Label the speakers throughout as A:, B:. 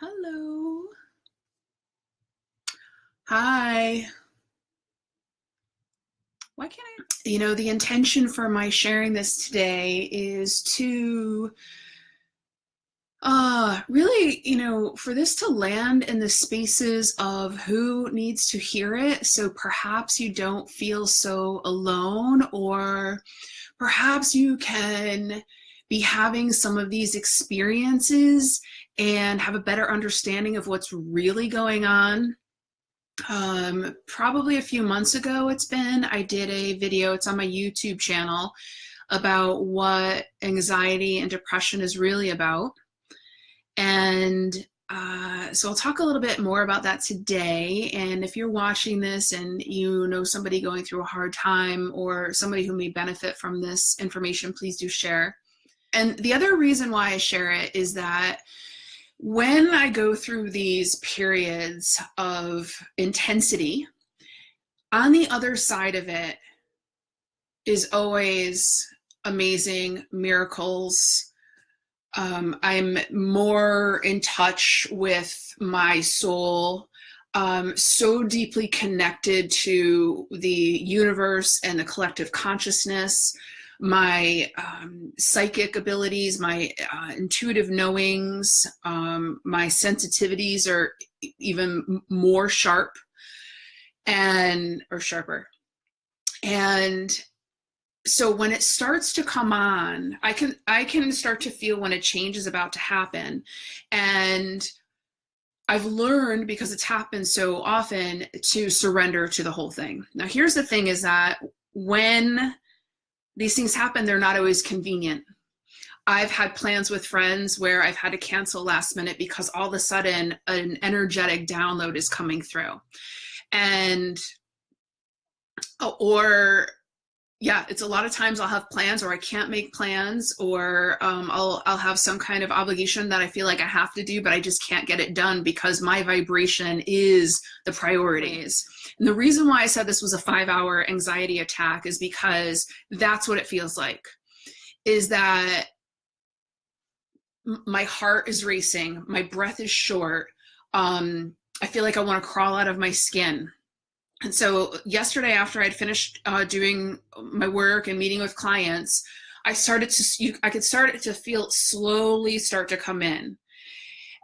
A: Hello. Hi. Why can't I? The intention for my sharing this today is to really, for this to land in the spaces of who needs to hear it. So perhaps you don't feel so alone, or perhaps you can be having some of these experiences and have a better understanding of what's really going on. Probably a few months ago I did a video, it's on my YouTube channel, about what anxiety and depression is really about. And so I'll talk a little bit more about that today. And if you're watching this and you know somebody going through a hard time or somebody who may benefit from this information, please do share. And the other reason why I share it is that when I go through these periods of intensity, on the other side of it is always amazing miracles. I'm more in touch with my soul, so deeply connected to the universe and the collective consciousness. My psychic abilities, my intuitive knowings, my sensitivities are even more sharp or sharper. And so when it starts to come on, I can start to feel when a change is about to happen. And I've learned, because it's happened so often, to surrender to the whole thing. Now, here's the thing, is that when these things happen, they're not always convenient. I've had plans with friends where I've had to cancel last minute because all of a sudden an energetic download is coming through. It's a lot of times I'll have plans, or I can't make plans, or I'll have some kind of obligation that I feel like I have to do, but I just can't get it done because my vibration is the priorities. And the reason why I said this was a 5-hour anxiety attack is because that's what it feels like, is that my heart is racing, my breath is short, I feel like I want to crawl out of my skin. And so yesterday, after I'd finished doing my work and meeting with clients, I could start to feel it slowly start to come in.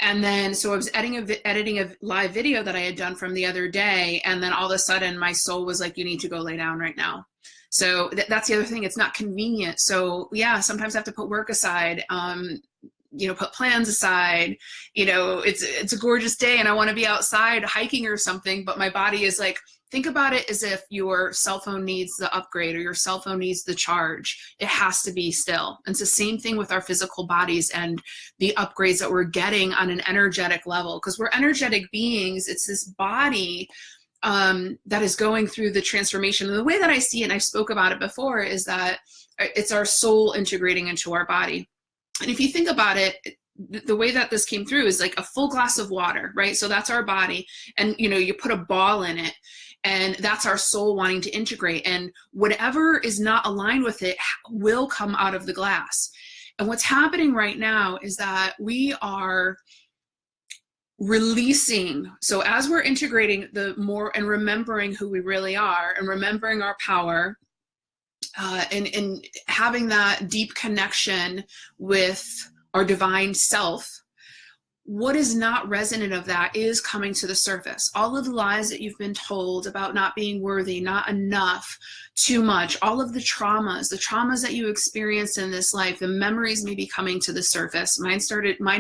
A: And then, so I was editing a live video that I had done from the other day. And then all of a sudden my soul was like, you need to go lay down right now. So that's the other thing. It's not convenient. So yeah, sometimes I have to put work aside, put plans aside. It's a gorgeous day and I want to be outside hiking or something, but my body is like, think about it as if your cell phone needs the upgrade or your cell phone needs the charge. It has to be still. And it's the same thing with our physical bodies and the upgrades that we're getting on an energetic level, because we're energetic beings. It's this body that is going through the transformation. And the way that I see it, and I spoke about it before, is that it's our soul integrating into our body. And if you think about it, the way that this came through is like a full glass of water, right? So that's our body. And, you put a ball in it, and that's our soul wanting to integrate. And whatever is not aligned with it will come out of the glass. And what's happening right now is that we are releasing. So as we're integrating the more and remembering who we really are and remembering our power, and having that deep connection with our divine self, what is not resonant of that is coming to the surface. All of the lies that you've been told about not being worthy, not enough, too much, all of the traumas that you experienced in this life, the memories may be coming to the surface. Mine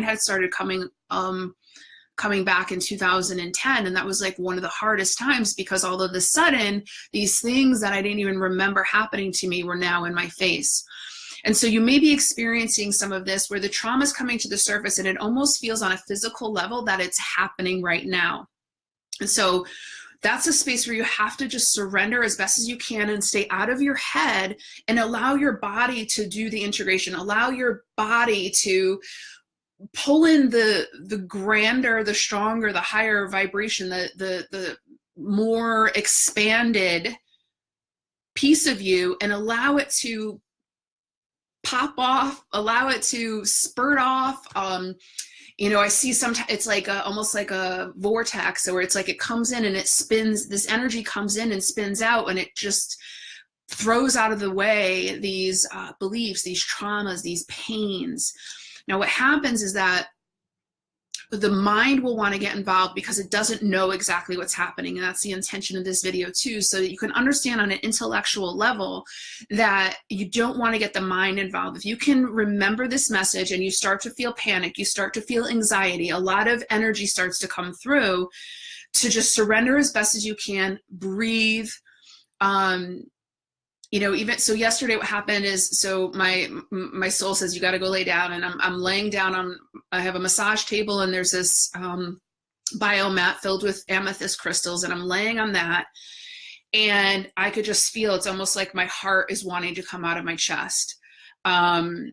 A: had started coming back in 2010, and that was like one of the hardest times, because all of a sudden these things that I didn't even remember happening to me were now in my face. And so you may be experiencing some of this where the trauma is coming to the surface and it almost feels on a physical level that it's happening right now. And so that's a space where you have to just surrender as best as you can and stay out of your head and allow your body to do the integration, allow your body to pull in the grander, the stronger, the higher vibration, the more expanded piece of you, and allow it to pop off, allow it to spurt off. I see sometimes it's like almost like a vortex, or it's like it comes in and it spins, this energy comes in and spins out, and it just throws out of the way these beliefs, these traumas, these pains. Now, what happens is that the mind will want to get involved because it doesn't know exactly what's happening. And that's the intention of this video too, so that you can understand on an intellectual level that you don't want to get the mind involved. If you can remember this message and you start to feel panic, you start to feel anxiety, a lot of energy starts to come through, to just surrender as best as you can, breathe. Even so yesterday what happened is, so my soul says, you got to go lay down, and I'm laying down I have a massage table, and there's this bio mat filled with amethyst crystals, and I'm laying on that, and I could just feel, it's almost like my heart is wanting to come out of my chest. And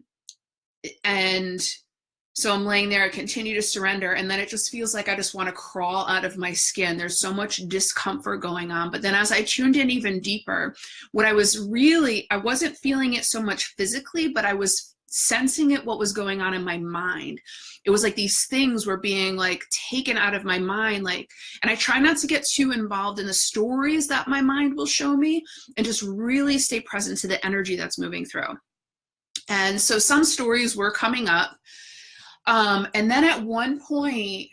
A: so I'm laying there, I continue to surrender, and then it just feels like I just want to crawl out of my skin. There's so much discomfort going on. But then as I tuned in even deeper, I wasn't feeling it so much physically, but I was sensing it, what was going on in my mind. It was like these things were being like taken out of my mind, and I try not to get too involved in the stories that my mind will show me, and just really stay present to the energy that's moving through. And so some stories were coming up. And then at one point,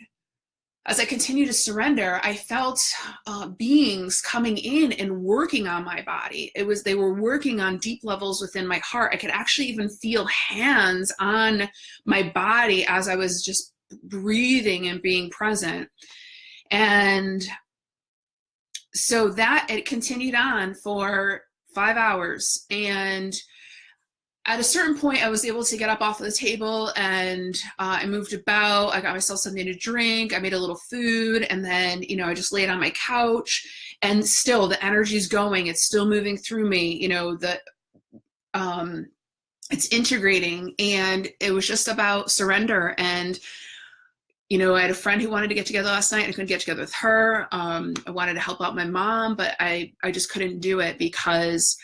A: as I continued to surrender, I felt beings coming in and working on my body. They were working on deep levels within my heart. I could actually even feel hands on my body as I was just breathing and being present. And so that it continued on for 5 hours. And at a certain point, I was able to get up off of the table, and I moved about. I got myself something to drink. I made a little food, and then, I just laid on my couch, and still the energy's going. It's still moving through me, it's integrating, and it was just about surrender. And, I had a friend who wanted to get together last night. I couldn't get together with her. I wanted to help out my mom, but I just couldn't do it, because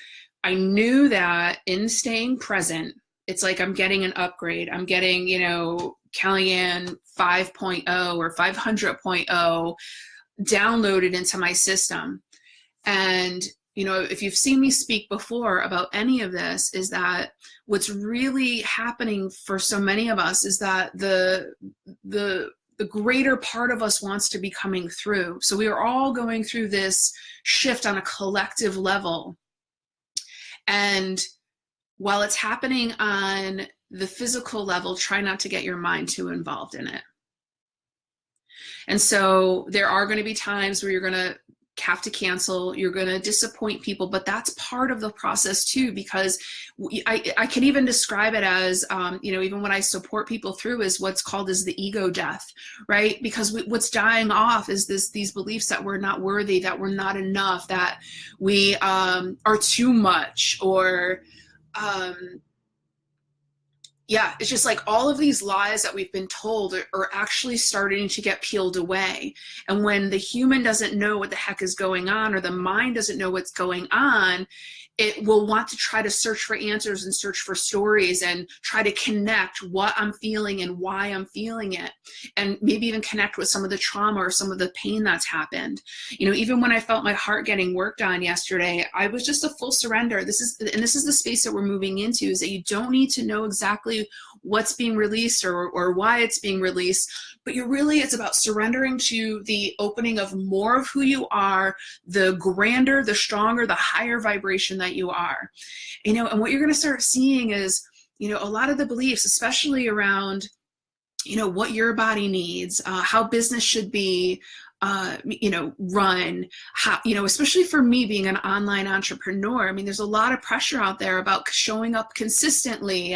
A: I knew that in staying present, it's like I'm getting an upgrade. I'm getting, Kellyanne 5.0 or 500.0 downloaded into my system. And, if you've seen me speak before about any of this, is that what's really happening for so many of us is that the greater part of us wants to be coming through. So we are all going through this shift on a collective level. And while it's happening on the physical level, try not to get your mind too involved in it. And so there are going to be times where you're going to have to cancel, you're going to disappoint people, but that's part of the process too, because I can even describe it as, even when I support people through, is what's called as the ego death, right? Because what's dying off is these beliefs that we're not worthy, that we're not enough, that we are too much, or it's just like all of these lies that we've been told are actually starting to get peeled away. And when the human doesn't know what the heck is going on, or the mind doesn't know what's going on, it will want to try to search for answers and search for stories and try to connect what I'm feeling and why I'm feeling it. And maybe even connect with some of the trauma or some of the pain that's happened. Even when I felt my heart getting worked on yesterday, I was just a full surrender. This is the space that we're moving into, is that you don't need to know exactly what's being released or why it's being released, but it's about surrendering to the opening of more of who you are, the grander, the stronger, the higher vibration that you are. And what you're going to start seeing is, a lot of the beliefs, especially around, what your body needs, how business should be, run, how, especially for me being an online entrepreneur. There's a lot of pressure out there about showing up consistently,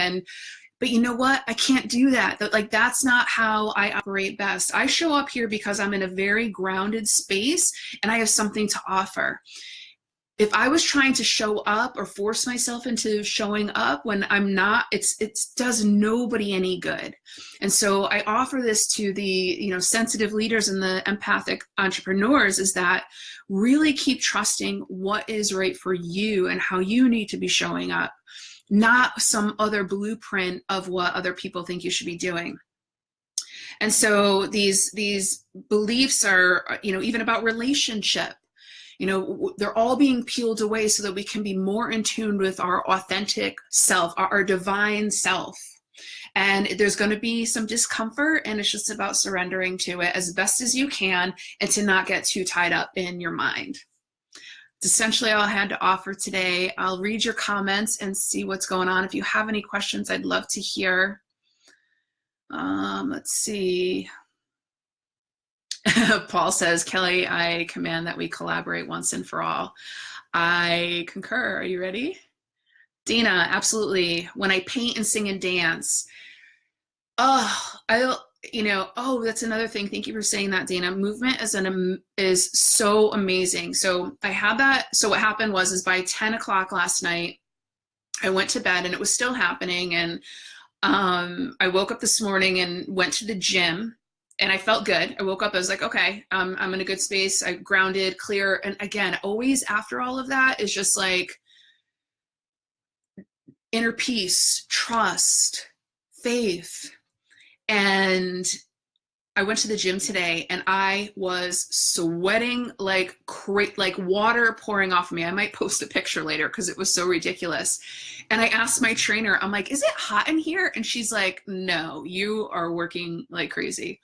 A: but you know what? I can't do that. That's not how I operate best. I show up here because I'm in a very grounded space and I have something to offer. If I was trying to show up or force myself into showing up when I'm not, it does nobody any good. And so I offer this to the, sensitive leaders and the empathic entrepreneurs, is that really keep trusting what is right for you and how you need to be showing up, not some other blueprint of what other people think you should be doing. And so these beliefs are, even about relationship, they're all being peeled away so that we can be more in tune with our authentic self, our divine self. And there's going to be some discomfort, and it's just about surrendering to it as best as you can and to not get too tied up in your mind. It's essentially all I had to offer today. I'll read your comments and see what's going on. If you have any questions, I'd love to hear. Let's see. Paul says, Kelly, I command that we collaborate once and for all. I concur. Are you ready? Dina, absolutely. When I paint and sing and dance, that's another thing. Thank you for saying that, Dina. Movement is so amazing. So I had that. So what happened was by 10 o'clock last night, I went to bed and it was still happening. And I woke up this morning and went to the gym. And I felt good. I woke up, I was like, okay, I'm in a good space. I grounded, clear. And again, always after all of that is just like inner peace, trust, faith. And I went to the gym today and I was sweating like water pouring off of me. I might post a picture later because it was so ridiculous. And I asked my trainer, I'm like, is it hot in here? And she's like, no, you are working like crazy.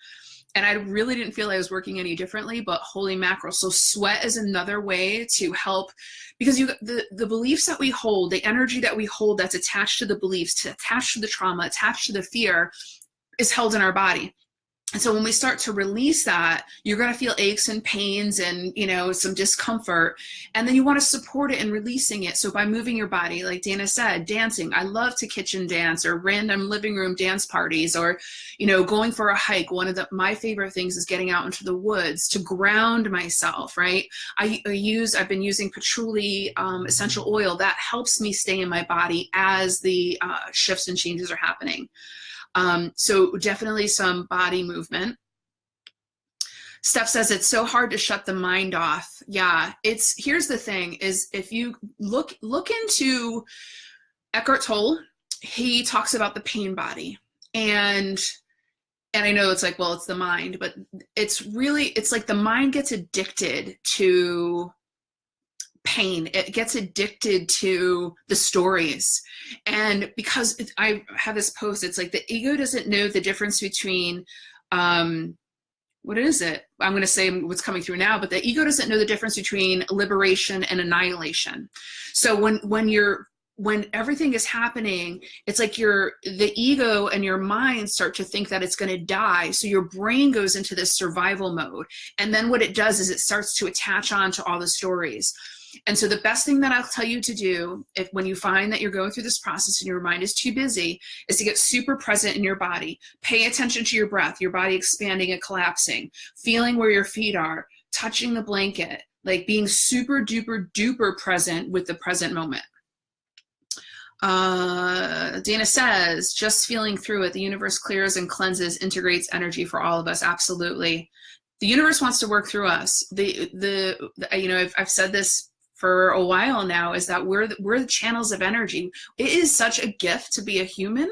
A: And I really didn't feel I was working any differently, but holy mackerel. So sweat is another way to help, because the beliefs that we hold, the energy that we hold that's attached to the beliefs, attached to the trauma, attached to the fear, is held in our body. And so when we start to release that, you're going to feel aches and pains and, some discomfort. And then you want to support it in releasing it. So by moving your body, like Dana said, dancing. I love to kitchen dance or random living room dance parties or, going for a hike. One of my favorite things is getting out into the woods to ground myself, right? I've been using patchouli essential oil that helps me stay in my body as the shifts and changes are happening. So definitely some body movement. Steph says it's so hard to shut the mind off. Yeah, here's the thing is if you look into Eckhart Tolle, he talks about the pain body. And I know it's like, well, it's the mind, but it's like the mind gets addicted to pain. It gets addicted to the stories. And because I have this post, it's like the ego doesn't know the difference between, what is it? I'm going to say what's coming through now, but the ego doesn't know the difference between liberation and annihilation. So when everything is happening, it's like the ego and your mind start to think that it's going to die. So your brain goes into this survival mode. And then what it does is it starts to attach on to all the stories. And so the best thing that I'll tell you to do when you find that you're going through this process and your mind is too busy is to get super present in your body. Pay attention to your breath, your body expanding and collapsing, feeling where your feet are, touching the blanket, like being super duper duper present with the present moment. Dana says, just feeling through it, the universe clears and cleanses, integrates energy for all of us. Absolutely. The universe wants to work through us. I've said this for a while now, is that we're the channels of energy. It is such a gift to be a human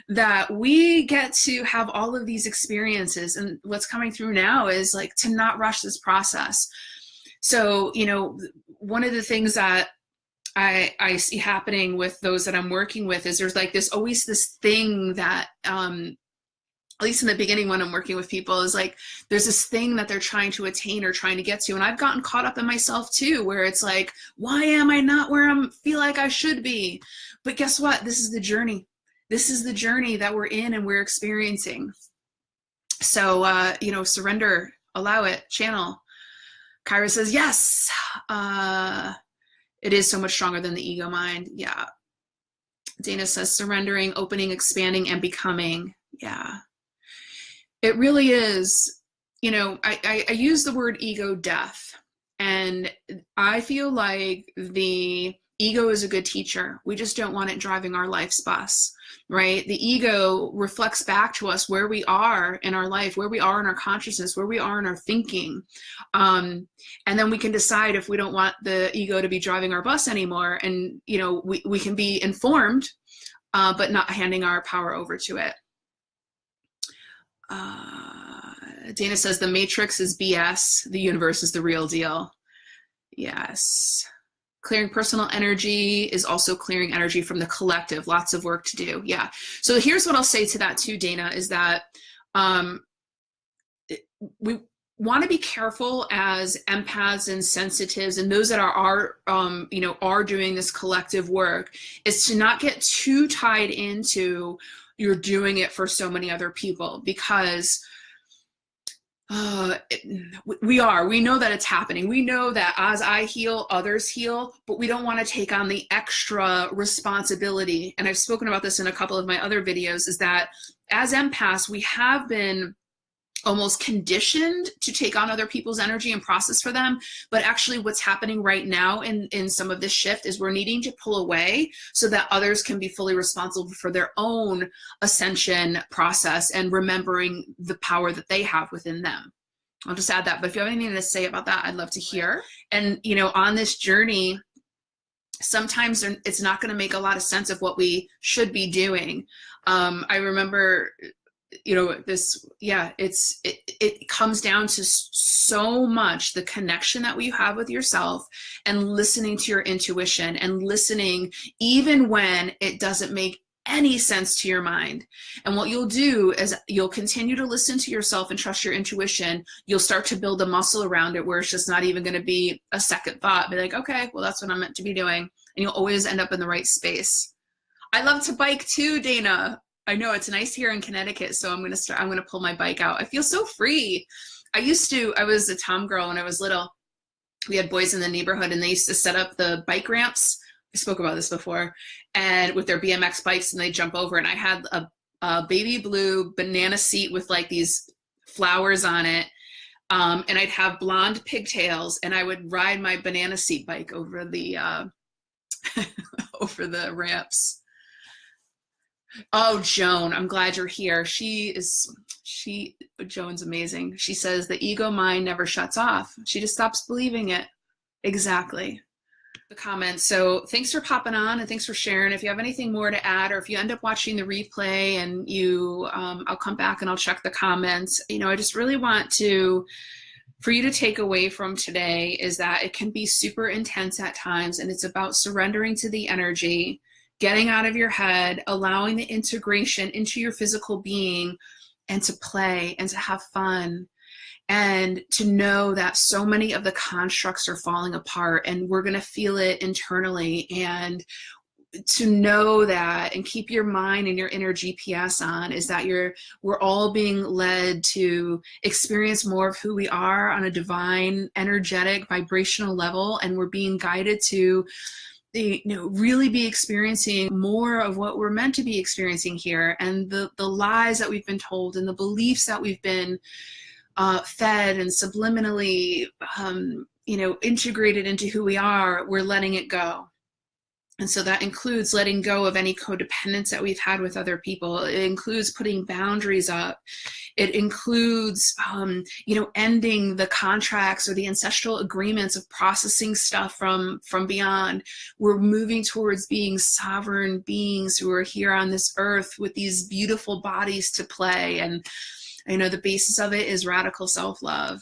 A: that we get to have all of these experiences. And what's coming through now is like to not rush this process. So, one of the things that I see happening with those that I'm working with is there's like always this thing that, at least in the beginning when I'm working with people, is like there's this thing that they're trying to attain or trying to get to. And I've gotten caught up in myself too, where it's like, why am I not where I feel like I should be? But guess what? This is the journey. This is the journey that we're in and we're experiencing. So, surrender, allow it, channel. Kyra says, yes, it is so much stronger than the ego mind. Yeah. Dana says, surrendering, opening, expanding, and becoming. Yeah. It really is, I use the word ego death, and I feel like the ego is a good teacher. We just don't want it driving our life's bus, right? The ego reflects back to us where we are in our life, where we are in our consciousness, where we are in our thinking. And then we can decide if we don't want the ego to be driving our bus anymore. And, we can be informed, but not handing our power over to it. Dana says the matrix is BS. The universe is the real deal. Yes. Clearing personal energy is also clearing energy from the collective. Lots of work to do. Yeah. So here's what I'll say to that too, Dana, is that we want to be careful as empaths and sensitives and those that are doing this collective work, is to not get too tied into you're doing it for so many other people, because we know that it's happening. We know that as I heal, others heal, but we don't want to take on the extra responsibility. And I've spoken about this in a couple of my other videos, is that as empaths, we have been almost conditioned to take on other people's energy and process for them. But actually what's happening right now in some of this shift is we're needing to pull away so that others can be fully responsible for their own ascension process and remembering the power that they have within them. I'll just add that. But if you have anything to say about that, I'd love to hear. And, on this journey, sometimes it's not going to make a lot of sense of what we should be doing. I remember it comes down to so much the connection that we have with yourself and listening to your intuition and listening even when it doesn't make any sense to your mind. And what you'll do is you'll continue to listen to yourself and trust your intuition. You'll start to build a muscle around it where it's just not even going to be a second thought. Be like, okay, well, that's what I'm meant to be doing. And you'll always end up in the right space. I love to bike too, Dana. I know it's nice here in Connecticut, so I'm going to pull my bike out. I feel so free. I was a tom girl when I was little. We had boys in the neighborhood and they used to set up the bike ramps. I spoke about this before, and with their BMX bikes, and they jump over, and I had a baby blue banana seat with like these flowers on it. And I'd have blonde pigtails, and I would ride my banana seat bike over the over the ramps. Oh, Joan, I'm glad you're here. Joan's amazing. She says the ego mind never shuts off. She just stops believing it. Exactly. The comments. So thanks for popping on and thanks for sharing. If you have anything more to add, or if you end up watching the replay and I'll come back and I'll check the comments. I just really want for you to take away from today is that it can be super intense at times, and it's about surrendering to the energy, getting out of your head, allowing the integration into your physical being, and to play and to have fun, and to know that so many of the constructs are falling apart and we're going to feel it internally, and to know that and keep your mind and your inner GPS on is that we're all being led to experience more of who we are on a divine, energetic, vibrational level, and we're being guided to really be experiencing more of what we're meant to be experiencing here. And the lies that we've been told and the beliefs that we've been fed and subliminally, integrated into who we are, we're letting it go. And so that includes letting go of any codependence that we've had with other people. It includes putting boundaries up. It includes, ending the contracts or the ancestral agreements of processing stuff from beyond. We're moving towards being sovereign beings who are here on this earth with these beautiful bodies to play. And, the basis of it is radical self-love.